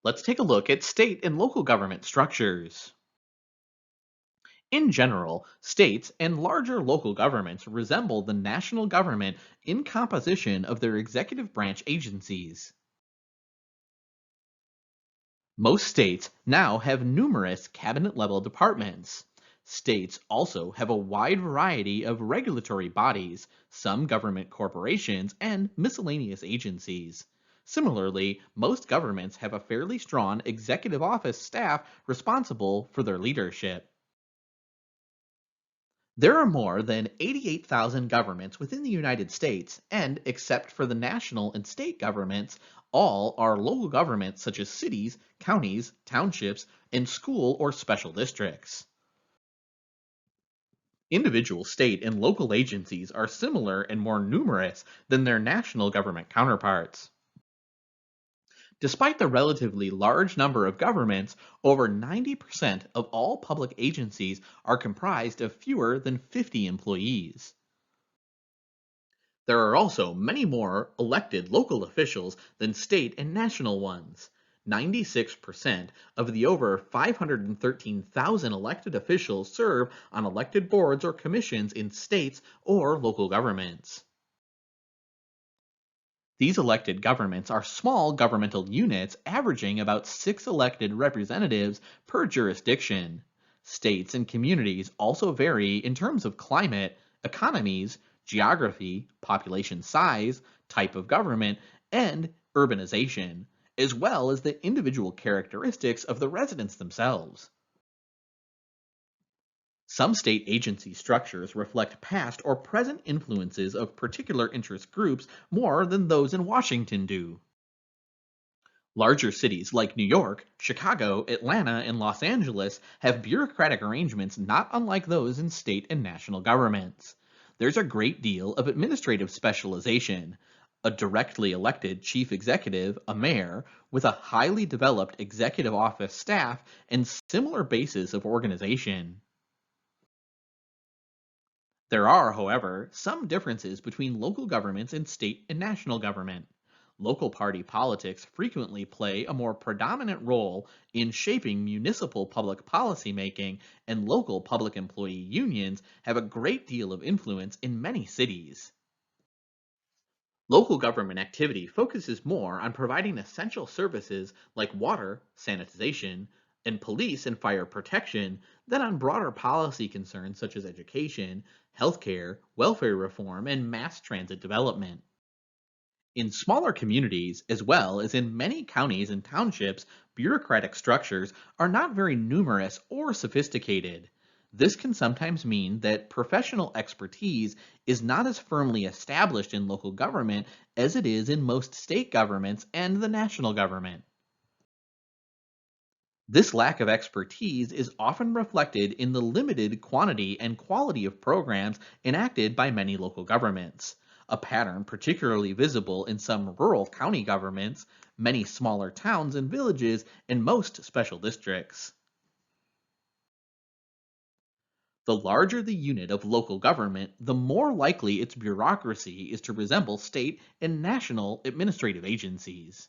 Let's take a look at state and local government structures. In general, states and larger local governments resemble the national government in composition of their executive branch agencies. Most states now have numerous cabinet level departments. States also have a wide variety of regulatory bodies, some government corporations, and miscellaneous agencies. Similarly, most governments have a fairly strong executive office staff responsible for their leadership. There are more than 88,000 governments within the United States, and except for the national and state governments, all are local governments such as cities, counties, townships, and school or special districts. Individual state and local agencies are similar and more numerous than their national government counterparts. Despite the relatively large number of governments, over 90% of all public agencies are comprised of fewer than 50 employees. There are also many more elected local officials than state and national ones. 96% of the over 513,000 elected officials serve on elected boards or commissions in states or local governments. These elected governments are small governmental units averaging about 6 elected representatives per jurisdiction. States and communities also vary in terms of climate, economies, geography, population size, type of government, and urbanization, as well as the individual characteristics of the residents themselves. Some state agency structures reflect past or present influences of particular interest groups more than those in Washington do. Larger cities like New York, Chicago, Atlanta, and Los Angeles have bureaucratic arrangements not unlike those in state and national governments. There's a great deal of administrative specialization. A directly elected chief executive, a mayor, with a highly developed executive office staff and similar bases of organization. There are, however, some differences between local governments and state and national government. Local party politics frequently play a more predominant role in shaping municipal public policy making, and local public employee unions have a great deal of influence in many cities. Local government activity focuses more on providing essential services like water, sanitization, and police and fire protection than on broader policy concerns such as education, healthcare, welfare reform, and mass transit development. In smaller communities, as well as in many counties and townships, bureaucratic structures are not very numerous or sophisticated. This can sometimes mean that professional expertise is not as firmly established in local government as it is in most state governments and the national government. This lack of expertise is often reflected in the limited quantity and quality of programs enacted by many local governments, a pattern particularly visible in some rural county governments, many smaller towns and villages, and most special districts. The larger the unit of local government, the more likely its bureaucracy is to resemble state and national administrative agencies.